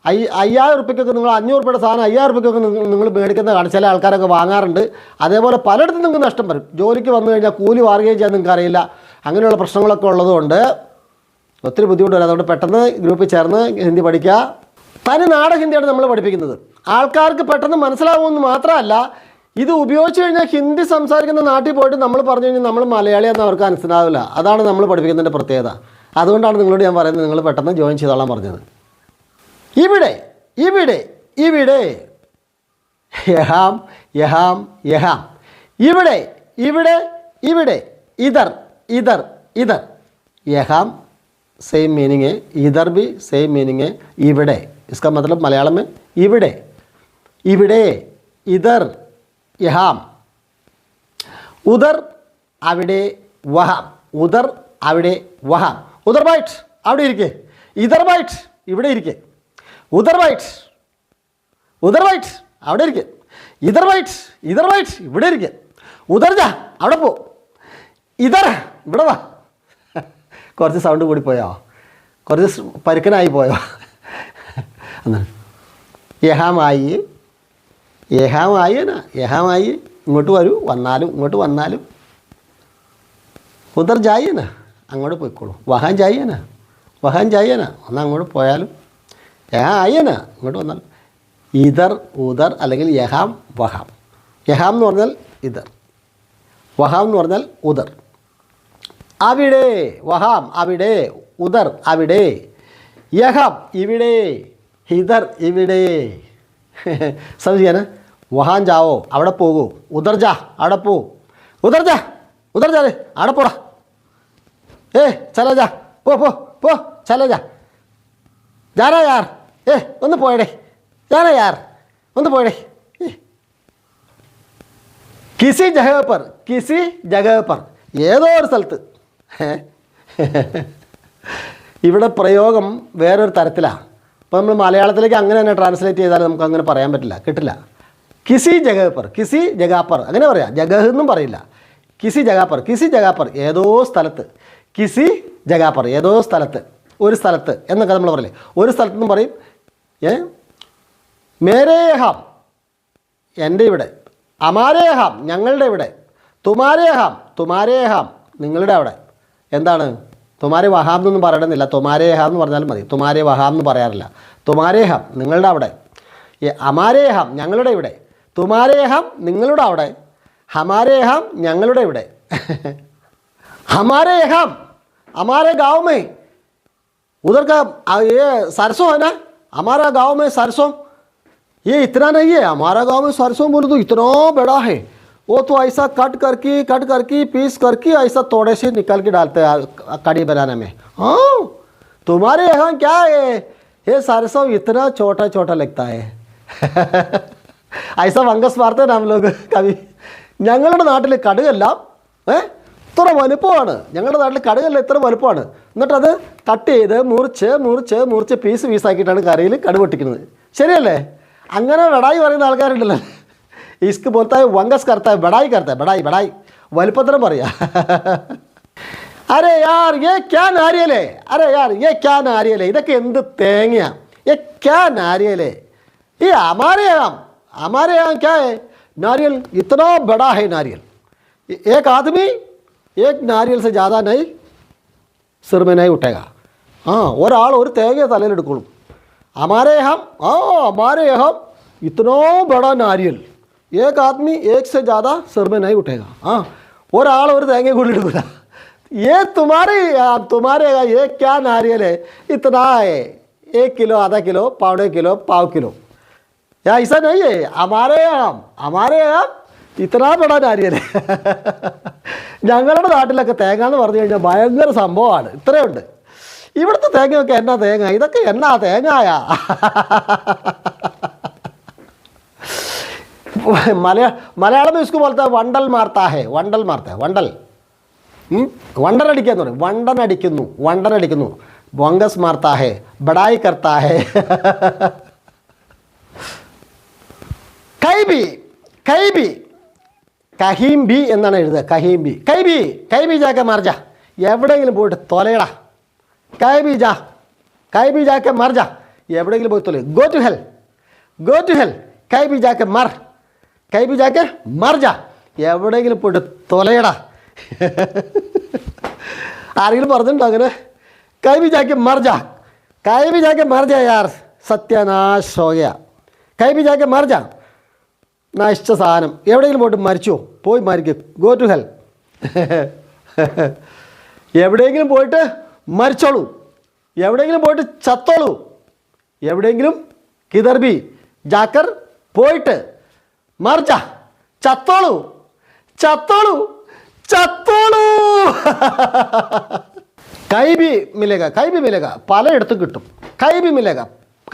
5000 റുപ്യക്കൊക്കെ നിങ്ങൾ 500 രൂപയുടെ സാധനം 5000 റുപ്യക്കൊക്കെ നിങ്ങൾ മേടിക്കുന്ന ചില ആൾക്കാരൊക്കെ വാങ്ങാറുണ്ട്. അതേപോലെ പലയിടത്തും നിങ്ങൾക്ക് നഷ്ടം വരും. ജോലിക്ക് വന്നു കഴിഞ്ഞാൽ കൂലി ബാർഗെയിൻ ചെയ്യാൻ നിങ്ങൾക്ക് അറിയില്ല. അങ്ങനെയുള്ള പ്രശ്നങ്ങളൊക്കെ ഉള്ളതുകൊണ്ട് ഒത്തിരി ബുദ്ധിമുട്ട് വരും. അതുകൊണ്ട് പെട്ടെന്ന് ഗ്രൂപ്പിൽ ചേർന്ന് ഹിന്ദി പഠിക്കുക. തനി നാടൻ ഹിന്ദിയാണ് നമ്മൾ പഠിപ്പിക്കുന്നത്. ആൾക്കാർക്ക് പെട്ടെന്ന് മനസ്സിലാവുമെന്ന് മാത്രമല്ല, ഇത് ഉപയോഗിച്ച് കഴിഞ്ഞാൽ ഹിന്ദി സംസാരിക്കുന്ന നാട്ടിൽ പോയിട്ട് നമ്മൾ പറഞ്ഞു കഴിഞ്ഞാൽ നമ്മൾ മലയാളിയാണെന്ന് അവർക്ക് മനസ്സിലാവില്ല. അതാണ് നമ്മൾ പഠിപ്പിക്കുന്നതിൻ്റെ പ്രത്യേകത. അതുകൊണ്ടാണ് നിങ്ങളോട് ഞാൻ പറയുന്നത് നിങ്ങൾ പെട്ടെന്ന് ജോയിൻ ചെയ്തോളാൻ പറഞ്ഞത്. ഇവിടെ ഇവിടെ ഇവിടെ യഹാം യഹാം യഹാം. ഇവിടെ ഇവിടെ ഇവിടെ ഇധർ ഇധർ ഇധർ. യഹാം सेम मीनिंग है, इधर भी सेम मीनिंग है. इवड़े इसका मतलब मलयालम में इवड़े, इवड़े, इधर, यहाँ, उधर, അവിടെ വഹാം, ഉദർ അവിടെ വഹാം. ഉദർ ബൈറ്റ് അവിടെ ഇരിക്കെ, ഇധർ ബൈറ്റ് ഇവിടെ ഇരിക്കെ, ഉദർ ബൈറ്റ്, ഉദർ ബൈറ്റ് അവിടെ ഇരിക്കെ, ഇധർ ബൈറ്റ്, ഇധർ ബൈറ്റ് ഇവിടെ ഇരിക്കെ, ഉദർ ജാ അവിടെ പോ, ഇധർ ഇവിടെ വാ. കുറച്ച് സൗണ്ട് കൂടിപ്പോയോ? കുറച്ച് പരുക്കനായി പോയോ? എന്നാണ് യഹാമായി, യഹാമായി എന്നാ, യഹാമായി ഇങ്ങോട്ട് വരൂ, വന്നാലും ഇങ്ങോട്ട് വന്നാലും. ഉദർ ജായേനാ അങ്ങോട്ട് പോയിക്കോളൂ. വഹാൻ ജായേനാ, വഹാൻ ജായേനാ ഒന്ന് അങ്ങോട്ട് പോയാലും. യഹാ ആയേനാ ഇങ്ങോട്ട് വന്നാലും. ഇധർ ഉദർ അല്ലെങ്കിൽ യഹാം വഹാം. യഹാം എന്ന് പറഞ്ഞാൽ ഇധർ, വഹാം എന്ന് പറഞ്ഞാൽ ഉദർ. അവിടെ വഹാം അവിടെ, ഉദർ അവിടെ, യഹാം ഇവിടെ, ഇധർ ഇവിടെ. സമझिए ना? വഹാൻ ജാവോ അവിടെ പോകൂ, ഉദർ ജാ അവിടെ പോ, ഉദർ ജാ, ഉദർ ജാ അവിടെ പോടാ, ചല ജാ, പോ പോ പോ, ചല ജാ, ജാനാ യാർ, ഒന്ന് പോയടേ, ജാനാ യാർ ഒന്ന് പോയടേ. കിസി ജഗഹ പർ, കിസി ജഗഹ പർ, ഏതോ ഒരു സ്ഥലത്ത്. ഇവിടെ പ്രയോഗം വേറൊരു തരത്തിലാണ്. ഇപ്പോൾ നമ്മൾ മലയാളത്തിലേക്ക് അങ്ങനെ തന്നെ ട്രാൻസ്ലേറ്റ് ചെയ്താൽ നമുക്ക് അങ്ങനെ പറയാൻ പറ്റില്ല, കിട്ടില്ല. കിസി ജഗഹ പർ, കിസി ജഗാപ്പർ അങ്ങനെ പറയാം. ജഗഹ് എന്നും പറയില്ല, കിസി ജഗാപ്പർ, കിസി ജഗാപ്പർ ഏതോ സ്ഥലത്ത്, കിസി ജഗാപ്പർ ഏതോ സ്ഥലത്ത്, ഒരു സ്ഥലത്ത് എന്നൊക്കെ നമ്മൾ പറയില്ലേ. ഒരു സ്ഥലത്തെന്നും പറയും. മേരേ ഹാം എൻ്റെ ഇവിടെ, അമാരേ ഹാം ഞങ്ങളുടെ ഇവിടെ, തുമാരേ ഹാം തുമാരേ ഹാം നിങ്ങളുടെ അവിടെ. എന്താണ് തുമാരെ വഹാം എന്നൊന്നും പറയണമെന്നില്ല, തുമാരേ ഹാം എന്ന് പറഞ്ഞാലും മതി. തുമാരെ വഹാം എന്ന് പറയാറില്ല. തുമാരേ ഹാം നിങ്ങളുടെ അവിടെ, അമാരേ ഹാം ഞങ്ങളുടെ ഇവിടെ, തുമാരേ ഹാം നിങ്ങളുടെ അവിടെ, ഹമാരേ ഹാം ഞങ്ങളുടെ ഇവിടെ. हमारे यहाँ हमारे गांव में उधर का ये सरसों है ना, हमारा गांव में सरसों ये इतना नहीं है. हमारा गांव में सरसों बोले तो इतना बड़ा है, वो तो ऐसा कट करके पीस करके ऐसा थोड़े से निकल के डालते हैं कड़ी बनाने में. हाँ तुम्हारे यहाँ क्या है, ये सरसों इतना छोटा छोटा लगता है ऐसा फंगस मारते हैं हम लोग कभी ഞങ്ങളുടെ നാട്ടിൽ കടുകെല്ലാം ഇത്ര വലുപ്പമാണ് ഞങ്ങളുടെ നാട്ടിൽ കടുകെല്ലാം ഇത്ര വലുപ്പമാണ് എന്നിട്ടത് കട്ട് ചെയ്ത് മുറിച്ച് പീസാക്കിയിട്ടാണ് കറിയിൽ കടുക് പൊട്ടിക്കുന്നത് ശരിയല്ലേ അങ്ങനെ ബടായി പറയുന്ന ആൾക്കാരുണ്ടല്ലോ ഇസ്ക് പോലത്തെ വംഗസ് കർത്ത ബടായി കർത്ത ബടായി വലുപ്പത്തിനും പറയാ അരെ യാർ യേ ക്യാ നാരിയലേ അരെ യാർ യേ ക്യാ നാരിയലേ ഇതൊക്കെ എന്ത് തേങ്ങയാ യേ ക്യാ നാരിയലേ ये हमारे यहाँ क्या है नारियल इतना बड़ा है नारियल एक आदमी एक नारियल से ज़्यादा नहीं सिर में नहीं उठेगा हाँ ഒരാൾ ഒരു തേങ്ങ തലയിലെടുക്കുള്ളൂ हमारे यहाँ इतना बड़ा नारियल एक आदमी एक से ज़्यादा सिर में नहीं उठेगा हाँ ഒരാൾ ഒരു തേങ്ങ കൂടി എടുക്കില്ല ये तुम्हारे ये क्या नारियल है इतना है 1 किलो आधा किलो पौने किलो पाव किलो या ऐसा नहीं है हमारे यहाँ इतना बड़ा നാരിയൽ ഞങ്ങളുടെ നാട്ടിലൊക്കെ തേങ്ങ എന്ന് പറഞ്ഞു കഴിഞ്ഞാൽ ഭയങ്കര സംഭവമാണ് ഇത്രയുണ്ട് ഇവിടുത്തെ തേങ്ങയൊക്കെ എന്നാ തേങ്ങ ഇതൊക്കെ എന്നാ തേങ്ങായാ മലയാളം इसको बोलता है വണ്ടൽ മാർത്താ है വണ്ടനടിക്കുക എന്ന് പറയും വണ്ടനടിക്കുന്നു വംഗസ് മാർത്താ है ബടായി കർത്താ है കൈബി കഹീംബി എന്നാണ് എഴുതുക കൈബി ജാക്ക മർജ എവിടെയെങ്കിലും പോയിട്ട് തൊലയടാ കൈബി ജാക്ക മർജ എവിടെയെങ്കിലും പോയി തൊല ഗോ ടു ഹെൽ കൈബി ജാക്ക മർജ എവിടെയെങ്കിലും പോയിട്ട് തൊലയടാ ആരെങ്കിലും പറഞ്ഞിട്ടുണ്ടോ അങ്ങനെ കൈബി ജാക്ക മർജ യാർ സത്യനാശ് ഹോ ഗയാ കൈബി ജാക്ക മർജ നശിച്ച സാധനം എവിടെയെങ്കിലും പോയിട്ട് മരിച്ചോ പോയി മരിക്കുക ഗോ ടു ഹെൽ എവിടെയെങ്കിലും പോയിട്ട് മരിച്ചോളൂ എവിടെയെങ്കിലും പോയിട്ട് ചത്തോളൂ എവിടെയെങ്കിലും കിതർബി ജാക്കർ പോയിട്ട് മർജ ചത്തോളൂ കൈബി മിലേഗ പലയിടത്തും കിട്ടും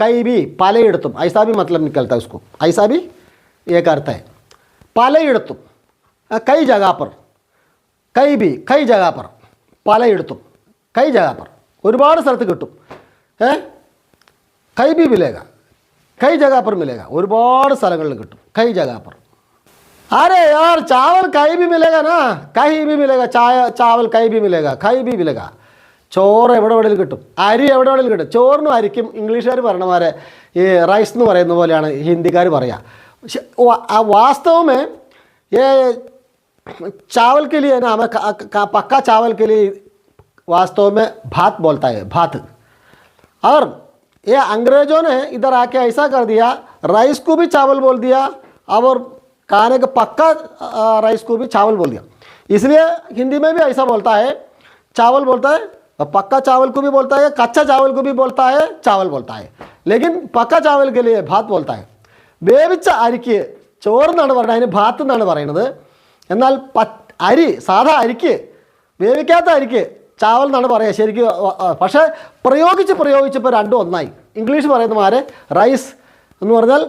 കൈബി പലയിടത്തും ഐസാബി മത്ലബ് നിക്കൽത്താ ഉസ്കോ ഐസാബി एक अर्थ है പലയിടത്തും कई जगह पर कई जगह पर പലയിടത്തും कई जगह पर ഒരുപാട് സ്ഥലത്ത് കിട്ടും कई भी मिलेगा कई जगह पर मिलेगा ഒരുപാട് സ്ഥലങ്ങളിൽ കിട്ടും कई जगह पर अरे यार चावल कहीं भी मिलेगा ना कहीं भी मिलेगा चावल कहीं भी मिलेगा ചോറ് എവിടെ വേണമെങ്കിലും കിട്ടും അരി എവിടെ വേണമെങ്കിലും കിട്ടും ചോറിനും അരിക്കും ഇംഗ്ലീഷുകാർ പറയണമാരെ ഈ റൈസ് എന്ന് പറയുന്ന പോലെയാണ് ഹിന്ദിക്കാർ പറയുക वास्तव में ये चावल के लिए ना हमें पक्का चावल के लिए वास्तव में भात बोलता है भात और ये अंग्रेज़ों ने इधर आके ऐसा कर दिया राइस को भी चावल बोल दिया और खाने के पक्का राइस को भी चावल बोल दिया इसलिए हिंदी में भी ऐसा बोलता है चावल बोलता है पक्का चावल को भी बोलता है कच्चा चावल को भी बोलता है चावल बोलता है लेकिन पक्का चावल के लिए भात बोलता है വേവിച്ച അരിക്ക് ചോറെന്നാണ് പറയുന്നത് അതിന് ഭാത്ത് എന്നാണ് പറയുന്നത് എന്നാൽ അരി സാധാ അരിക്ക് വേവിക്കാത്ത അരിക്ക് ചാവൽ എന്നാണ് പറയുക ശരിക്കും പക്ഷേ പ്രയോഗിച്ചപ്പോൾ രണ്ടും ഒന്നായി ഇംഗ്ലീഷ് പറയുന്നമാരെ റൈസ് എന്ന് പറഞ്ഞാൽ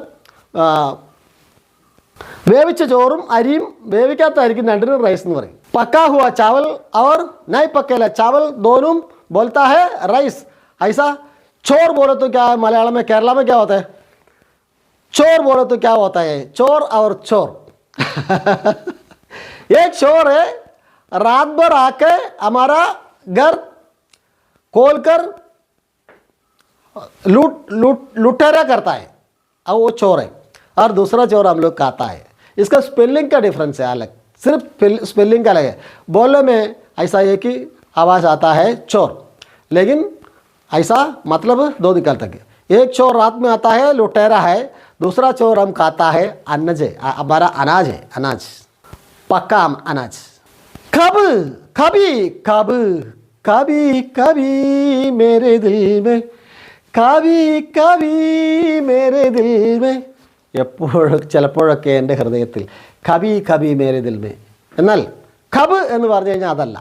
വേവിച്ച ചോറും അരിയും വേവിക്കാത്ത അരിക്കും രണ്ടിനും റൈസ് എന്ന് പറയും പക്കാ ഹുവ चावल और नहीं पकेला चावल दोनों बोलता है राइस ऐसा चोर बोले तो क्या है मलयालम में केरला में क्या होता है चोर बोले तो क्या होता है चोर और चोर एक चोर है रात भर आके हमारा घर खोलकर लुटेरा करता है अब वो चोर है और दूसरा चोर हम लोग खाता है इसका स्पेलिंग का डिफरेंस है अलग सिर्फ स्पेलिंग का अलग है बोलने में ऐसा है कि आवाज़ आता है चोर लेकिन ऐसा मतलब दो निकलता है एक चोर रात में आता है लुटेरा है दूसरा चोर हम खाता है अनाज है हमारा अनाज है अनाज पक्का अनाज कभी मेरे दिल में मेरे दिल में ചിലപ്പോഴൊക്കെ എൻ്റെ ഹൃദയത്തിൽ കബി മേരെ ദിൽ മേ എന്നാൽ ഖബ് എന്ന് പറഞ്ഞു കഴിഞ്ഞാൽ അതല്ല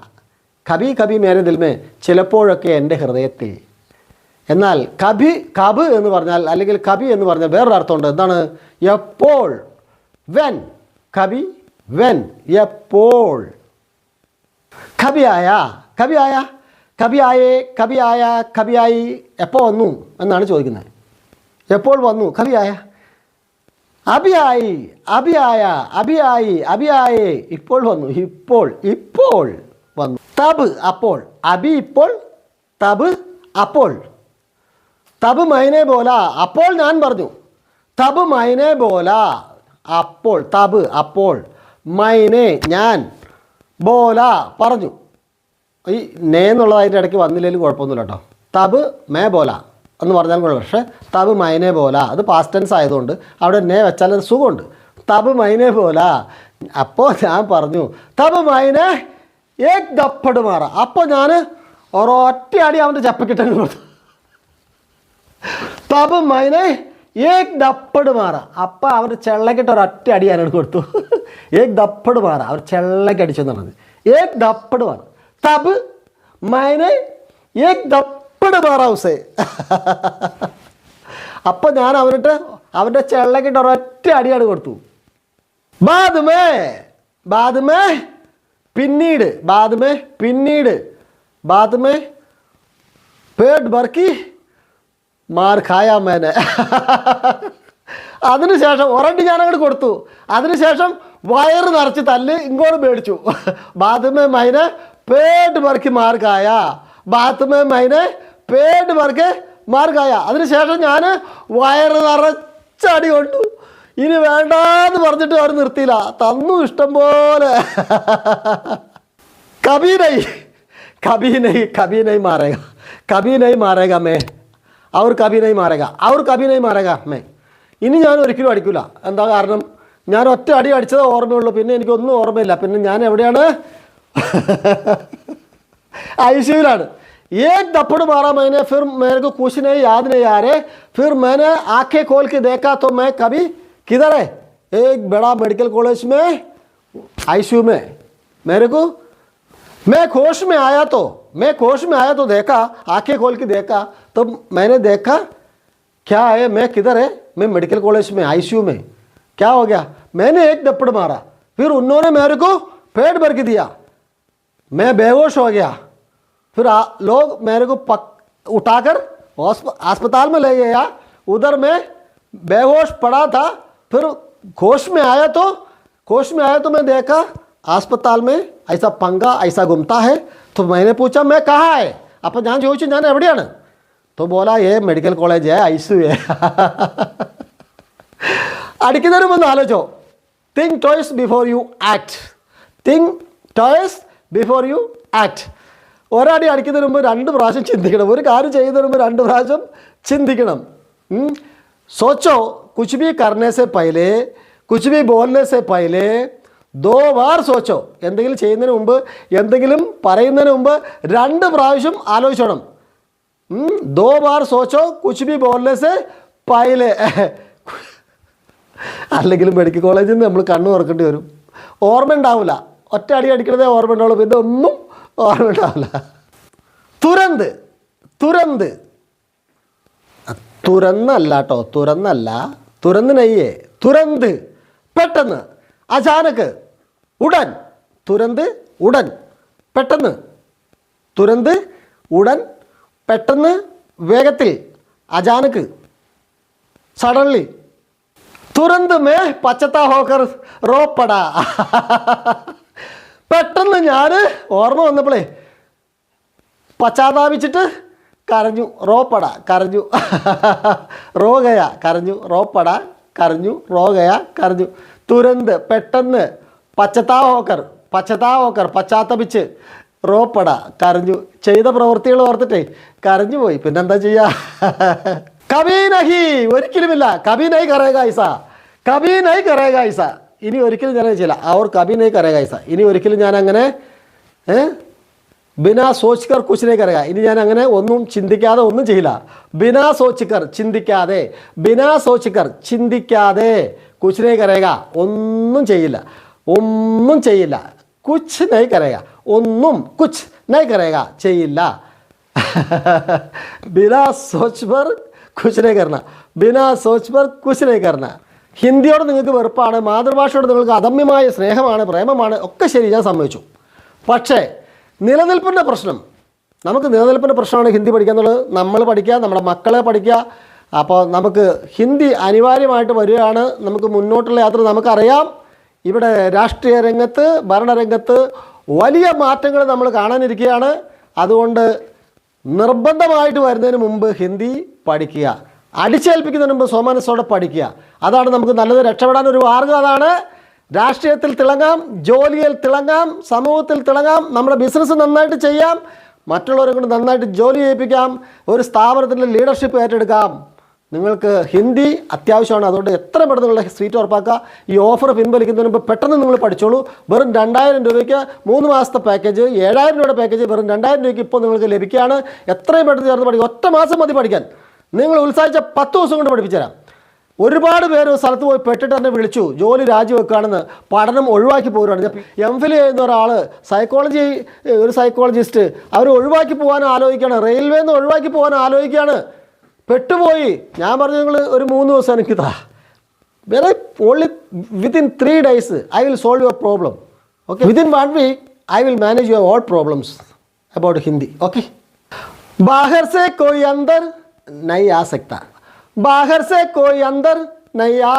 കബി മേരെ ദിൽ മേ ചിലപ്പോഴൊക്കെ എൻ്റെ ഹൃദയത്തിൽ എന്നാൽ കബ് എന്ന് പറഞ്ഞാൽ അല്ലെങ്കിൽ കബി എന്ന് പറഞ്ഞാൽ വേറൊരു അർത്ഥമുണ്ട്. എന്താണ്? എപ്പോൾ. വെൻ. കബി വെൻ, എപ്പോൾ. കബിയായി എപ്പോൾ വന്നു എന്നാണ് ചോദിക്കുന്നത്. എപ്പോൾ വന്നു? കബിയായ. അബിയായി ഇപ്പോൾ വന്നു. ഇപ്പോൾ വന്നു. തബ് അപ്പോൾ. അബി ഇപ്പോൾ, തബ് അപ്പോൾ. തബ് മൈനെ ബോല, അപ്പോൾ ഞാൻ പറഞ്ഞു. തബ് മൈനെ ബോല, അപ്പോൾ. തബ് അപ്പോൾ, മൈനെ ഞാൻ, ബോല പറഞ്ഞു. ഈ നേ എന്നുള്ളതായിട്ട് ഇടയ്ക്ക് വന്നില്ലെങ്കിലും കുഴപ്പമൊന്നുമില്ല കേട്ടോ. തബ് മേ ബോല എന്ന് പറഞ്ഞാൽ കുഴപ്പം. പക്ഷേ തബ് മൈനെ ബോല അത് പാസ്റ്റ് ടെൻസ് ആയതുകൊണ്ട് അവിടെ നേ വെച്ചാൽ അത് സുഖമുണ്ട്. തബ് മൈനെ ബോല, അപ്പോൾ ഞാൻ പറഞ്ഞു. തബ് മൈനെ ഏക് ദപ്പട് മാറ, അപ്പോൾ ഞാൻ ഒരൊറ്റ അടി അവൻ്റെ ചപ്പക്കിട്ടങ്ങ് കൊടുത്തു. തബ് മൈനെ ഏക് ദപ്പട് മാറ, അപ്പം അവൻ്റെ ചെള്ളക്കിട്ട് ഒരൊറ്റ അടി ഞാനോട് കൊടുത്തു. ഏക് ദപ്പട് മാറ, അവർ ചെള്ളക്ക് അടിച്ചെന്ന് പറഞ്ഞത്. ഏക് ദപ്പട് മാറ. തബ് മൈനെ ഏക് ദപ്പട് മാറ ഉസേ. അപ്പം ഞാൻ അവൻ്റെ ചെള്ളക്കിട്ട് ഒരൊറ്റ അടിയാണ് കൊടുത്തു. ബാദ്മേ പിന്നീട്. പേട്ട് ബർക്കി മാർ ഖായ മേനെ. അതിനുശേഷം ഒരണ്ടി ഞാനങ്ങോട്ട് കൊടുത്തു. അതിനുശേഷം വയറ് നിറച്ച് തല്ല് ഇങ്ങോട്ട് മേടിച്ചു. ബാദ്മേ മൈനെ പേട്ട് ബർക്കി മാർ ഖായ. പേട്ട് ബർക്കി മാർ ഖായ. അതിനുശേഷം ഞാൻ വയറ് നിറച്ചടി കൊണ്ടു. ഇനി വേണ്ടാന്ന് പറഞ്ഞിട്ട് അവർ നിർത്തിയില്ല, തന്നു ഇഷ്ടം പോലെ. കബി നഹീ മാറേഗ മേ. അവർ കബി നഹീ മാറേഗ മേ. ഇനി ഞാൻ ഒരിക്കലും അടിക്കില്ല. എന്താ കാരണം? ഞാൻ ഒറ്റ അടി അടിച്ചതേ ഓർമ്മയുള്ളൂ. പിന്നെ എനിക്കൊന്നും ഓർമ്മയില്ല. പിന്നെ ഞാൻ എവിടെയാണ്? ഐസിയുലാണ്. एक दपड़ मारा मैंने, फिर मेरे को कुछ नहीं याद नहीं आ रहे. फिर मैंने आंखें खोल के देखा तो मैं कभी किधर है? एक बड़ा मेडिकल कॉलेज में आईसीयू में. मेरे को मैं होश में आया तो देखा, आंखें खोल के देखा तो मैंने देखा क्या है, मैं किधर है? मैं मेडिकल कॉलेज में आईसीयू में. क्या हो गया? मैंने एक दपड़ मारा, फिर उन्होंने मेरे को पेट भर के दिया, मैं बेहोश हो गया. फिर लोग मेरे को उठाकर अस्पताल में ले गया. उधर मैं बेहोश पड़ा था. फिर होश में आया तो मैं देखा अस्पताल में ऐसा पंगा ऐसा घूमता है. तो मैंने पूछा मैं कहाँ है? അപ്പം ഞാൻ ചോദിച്ചു ഞാൻ എവിടെയാണ്? तो बोला ये मेडिकल कॉलेज है, ഐസിയു है. അടിക്കുന്നതിന് മുമ്പ് ആലോചിച്ചോ. Think twice before you act. ഒരടി അടിക്കുന്നതിന് മുമ്പ് 2 പ്രാവശ്യം ചിന്തിക്കണം. ഒരു കാര്യം ചെയ്യുന്നതിന് മുമ്പ് 2 പ്രാവശ്യം ചിന്തിക്കണം. सोचो कुछ भी करने से पहले, कुछ भी बोलने से पहले 2 बार सोचो. എന്തെങ്കിലും ചെയ്യുന്നതിന് മുമ്പ്, എന്തെങ്കിലും പറയുന്നതിന് മുമ്പ് 2 പ്രാവശ്യം ആലോചിക്കണം. 2 बार सोचो कुछ भी बोलने से पहले. അല്ലെങ്കിൽ മെഡിക്കൽ കോളേജിൽ നിന്ന് നമ്മൾ കണ്ണു തുറക്കേണ്ടി വരും. ഓർമ്മ ഉണ്ടാവില്ല. ഒറ്റ അടി അടിക്കണതേ ഓർമ്മ ഉണ്ടാവുള്ളൂ. പിന്നെ ഒന്നും ഓർമ്മ ഉണ്ടാവില്ല. തുറന്നല്ല കേട്ടോ, തുറന്ന് നെയ്യേ. തുരന്ത് പെട്ടെന്ന്. അചാനക്ക് ഉടൻ. തുരന്ത് ഉടൻ പെട്ടെന്ന്. തുരന്ത് ഉടൻ പെട്ടെന്ന് വേഗത്തിൽ. അചാനക്ക് സഡൻലി. Turant may പച്ചത്താ hawker റോപ്പട. പെട്ടെന്ന് ഞാൻ ഓർമ്മ വന്നപ്പോഴേ പശ്ചാത്താപിച്ചിട്ട് കരഞ്ഞു. റോപ്പട കരഞ്ഞു. റോഗയ കരഞ്ഞു. റോപ്പട കരഞ്ഞു. റോഗയ കരഞ്ഞു. തുരന്ത് പെട്ടെന്ന്. പശ്ചാത്താഹോക്കർ പശ്ചാത്തപിച്ച്. റോപ്പട കരഞ്ഞു. ചെയ്ത പ്രവൃത്തികൾ ഓർത്തിട്ടേ കരഞ്ഞു പോയി. പിന്നെന്താ ചെയ്യുക? കബി നഹി ഒരിക്കലുമില്ല. കബി നഹി കരേഗ ഐസ. ഇനി ഒരിക്കലും ഞാൻ ചെയ്യില്ല. അവർ കബി നഹി കരേഗ ഐസ. ഇനി ഒരിക്കലും ഞാൻ അങ്ങനെ ബിനാ സോച്ച്കർ കുച്ച് നഹി കരേഗ. ഇനി ഞാൻ അങ്ങനെ ഒന്നും ചിന്തിക്കാതെ ഒന്നും ചെയ്യില്ല. ബിനാ സോച്ച്കർ ചിന്തിക്കാതെ. ബിനാ സോച്ച്കർ ചിന്തിക്കാതെ. കുച്ച് നഹി കരേഗ ഒന്നും ചെയ്യില്ല. കുച്ച് നഹി കരേഗ ഒന്നും. കുച്ച് നഹി കരേഗ ചെയ്യില്ല. बिना सोच पर कुछ नहीं करना, बिना सोच पर कुछ नहीं करना. ഹിന്ദിയോട് നിങ്ങൾക്ക് വെറുപ്പാണ്, മാതൃഭാഷയോട് നിങ്ങൾക്ക് അദമ്യമായ സ്നേഹമാണ്, പ്രേമമാണ്, ഒക്കെ ശരി, ഞാൻ സമ്മതിച്ചു. പക്ഷേ നിലനിൽപ്പിൻ്റെ പ്രശ്നം, നമുക്ക് നിലനിൽപ്പിൻ്റെ പ്രശ്നമാണ് ഹിന്ദി പഠിക്കുക എന്നുള്ളത്. നമ്മൾ പഠിക്കുക, നമ്മുടെ മക്കളെ പഠിക്കുക. അപ്പോൾ നമുക്ക് ഹിന്ദി അനിവാര്യമായിട്ട് വരികയാണ്. നമുക്ക് മുന്നോട്ടുള്ള യാത്ര നമുക്കറിയാം. ഇവിടെ രാഷ്ട്രീയ രംഗത്ത്, ഭരണരംഗത്ത് വലിയ മാറ്റങ്ങൾ നമ്മൾ കാണാനിരിക്കുകയാണ്. അതുകൊണ്ട് നിർബന്ധമായിട്ട് വരുന്നതിന് മുമ്പ് ഹിന്ദി പഠിക്കുക, അടിച്ചേൽപ്പിക്കുന്നതിന് മുമ്പ് സ്വമനസ്സോടെ പഠിക്കുക. അതാണ് നമുക്ക് നല്ലത്. രക്ഷപ്പെടാൻ ഒരു മാർഗ്ഗം അതാണ്. രാഷ്ട്രീയത്തിൽ തിളങ്ങാം, ജോലിയിൽ തിളങ്ങാം, സമൂഹത്തിൽ തിളങ്ങാം, നമ്മുടെ ബിസിനസ് നന്നായിട്ട് ചെയ്യാം, മറ്റുള്ളവരെ കൊണ്ട് നന്നായിട്ട് ജോലി ചെയ്യിപ്പിക്കാം, ഒരു സ്ഥാപനത്തിൻ്റെ ലീഡർഷിപ്പ് ഏറ്റെടുക്കാം. നിങ്ങൾക്ക് ഹിന്ദി അത്യാവശ്യമാണ്. അതുകൊണ്ട് എത്ര പെട്ടെന്ന് നിങ്ങളുടെ സീറ്റ് ഉറപ്പാക്കുക. ഈ ഓഫർ പിൻവലിക്കുന്നതിന് മുമ്പ് പെട്ടെന്ന് നിങ്ങൾ പഠിച്ചോളൂ. വെറും 2000 രൂപയ്ക്ക് 3 മാസത്തെ പാക്കേജ്, 7000 രൂപയുടെ പാക്കേജ് വെറും 2000 രൂപയ്ക്ക് ഇപ്പോൾ നിങ്ങൾക്ക് ലഭിക്കുകയാണ്. എത്രയും പെട്ടെന്ന് ചേർന്ന് പഠിക്കുക. ഒറ്റ മാസം മതി പഠിക്കാൻ. നിങ്ങൾ ഉത്സാഹിച്ച 10 ദിവസം കൊണ്ട് പഠിപ്പിച്ചു തരാം. ഒരുപാട് പേര് സ്ഥലത്ത് പോയി പെട്ടിട്ട് തന്നെ വിളിച്ചു, ജോലി രാജിവെക്കുകയാണെന്ന്, പഠനം ഒഴിവാക്കി പോരുകയാണ്. MPhil ചെയ്യുന്ന ഒരാൾ, ഒരു സൈക്കോളജിസ്റ്റ്, അവർ ഒഴിവാക്കി പോകാൻ ആലോചിക്കുകയാണ്. റെയിൽവേന്ന് ഒഴിവാക്കി പോകാൻ ആലോചിക്കുകയാണ്. പെട്ടുപോയി. ഞാൻ പറഞ്ഞു, നിങ്ങൾ ഒരു 3 ദിവസം എനിക്ക് താ, വേറെ only within 3 days I will solve your problem. Okay, within 1 week I will manage your all problems about Hindi. Okay. ബാഹർ സെ കോയി അന്തർ नहीं आ सकता, बाहर से कोई अंदर नहीं आ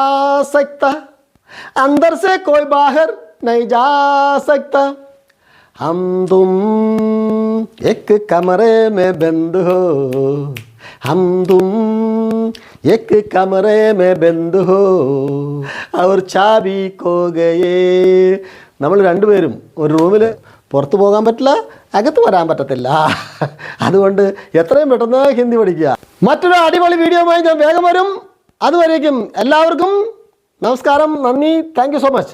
सकता, अंदर से कोई बाहर नहीं जा सकता, हम तुम एक कमरे में बंद हो, हम तुम एक कमरे में बंद हो और चाबी खो गए. നമ്മൾ രണ്ടുപേരും ഒരു റൂമിൽ, പുറത്തു പോകാൻ പറ്റില്ല, അകത്ത് വരാൻ പറ്റത്തില്ല. അതുകൊണ്ട് എത്രയും പെട്ടെന്ന് ഹിന്ദി പഠിക്കുക. മറ്റൊരു അടിപൊളി വീഡിയോയുമായി ഞാൻ വേഗം വരും. അതുവരേക്കും എല്ലാവർക്കും നമസ്കാരം, നന്ദി, താങ്ക് യു സോ മച്ച്.